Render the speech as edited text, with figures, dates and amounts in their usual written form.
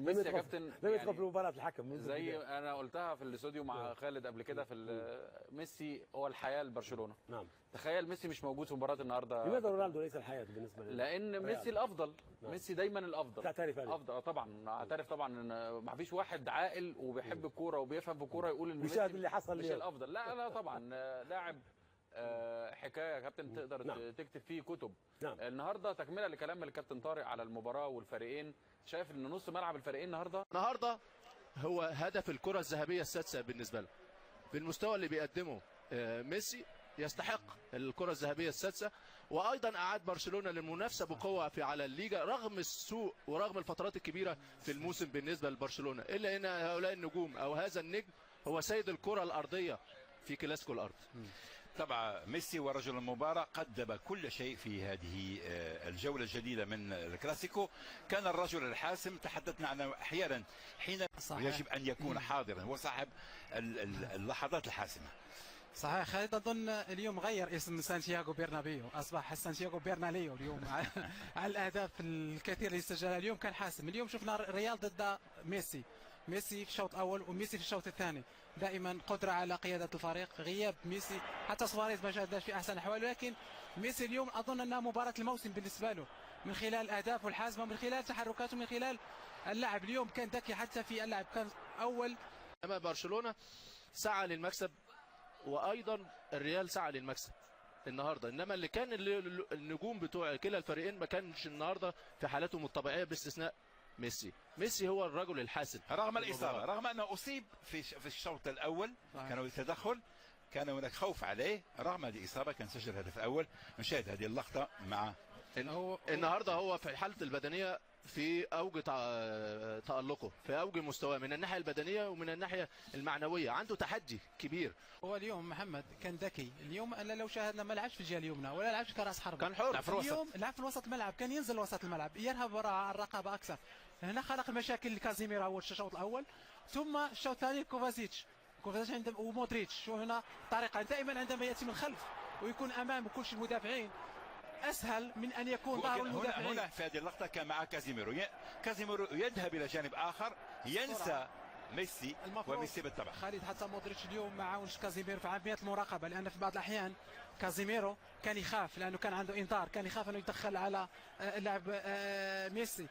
ميسي يا كابتن لم يدخل في مباراه الحكم زي انا قلتها في الاستوديو مع خالد قبل كده في ميسي هو الحياه لبرشلونه. نعم. تخيل ميسي مش موجود في مباراه النهارده. لماذا رونالدو ليس الحياه بالنسبه لي؟ لان ميسي الافضل. ميسي دايما الافضل. تعترف عليه؟ افضل طبعا، اعترف طبعا ان ما فيش واحد عاقل وبيحب الكوره وبيفهم في الكوره يقول ان ميسي اللي حصل مش الافضل. لا لا طبعا لاعب حكايه يا كابتن تقدر تكتب فيه كتب. النهارده تكمله لكلام الكابتن طارق على المباراه والفريقين. شايف ان نص ملعب الفريقين النهارده هو هدف الكره الذهبيه السادسه بالنسبه له. بالمستوى اللي بيقدمه ميسي يستحق الكره الذهبيه السادسه، وايضا اعاد برشلونه للمنافسه بقوه على الليجا رغم السوء ورغم الفترات الكبيره في الموسم بالنسبه لبرشلونه، الا ان هؤلاء النجوم او هذا النجم هو سيد الكره الارضيه في كلاسيكو الارض. طبعا ميسي ورجل المباراة قدم كل شيء في هذه الجولة الجديدة من الكلاسيكو. كان الرجل الحاسم، تحدثنا عنه أحيانا حين يجب أن يكون حاضرا، هو صاحب اللحظات الحاسمة. صحيح خالد. اظن اليوم غير اسم سانتياغو برنابيو، اصبح سانتياغو برناليو اليوم على الاهداف الكثير اللي سجلها اليوم. كان حاسم. اليوم شفنا ريال ضد ميسي في الشوط الاول وميسي في الشوط الثاني. دائما قدره على قياده الفريق. غياب ميسي حتى سواريز ما شاهدناش في احسن الاحوال، ولكن ميسي اليوم اظن انها مباراه الموسم بالنسبه له، من خلال الاهداف والحاسمه، من خلال تحركاته، من خلال اللعب. اليوم كان ذكي حتى في اللعب، كان اول. اما برشلونه سعى للمكسب وايضا الريال سعى للمكسب النهارده، انما اللي كان النجوم بتوع كلا الفريقين ما كانش النهارده في حالاتهم الطبيعيه باستثناء ميسي هو الرجل الحاسم رغم الاصابه، رغم انه اصيب في الشوط الاول. كان تدخل، كان هناك خوف عليه، رغم هذه الاصابه كان سجل الهدف الاول. نشاهد هذه اللقطه مع النهارده هو في حالته البدنيه في اوج تألقه، في اوج مستواه من الناحيه البدنيه ومن الناحيه المعنويه. عنده تحدي كبير. هو اليوم محمد كان ذكي. اليوم انا لو شاهدنا ما لعبش في الجهه اليمنى ولا لعبش كراس حرب، كان حر في الوسط. اليوم لعب في الوسط الملعب، كان ينزل وسط الملعب، يرهب وراء الرقابه اكثر. هنا خلق المشاكل لكازيميرو اول الشوط الاول، ثم الشوط الثاني كوفازيتش ومودريتش. وهنا طريقه دائما عندما ياتي من الخلف ويكون امام كل شيء المدافعين اسهل من ان يكون ظهر المدافعين. هنا في هذه اللقطه كان مع كازيميرو يذهب الى جانب اخر، ينسى ميسي وميسي بالطبع. خالد حتى مودريتش اليوم ما عاونش كازيميرو في عمليه المراقبه، لان في بعض الاحيان كازيميرو كان يخاف، لانه كان عنده انذار، كان يخاف انه يدخل على اللاعب ميسي.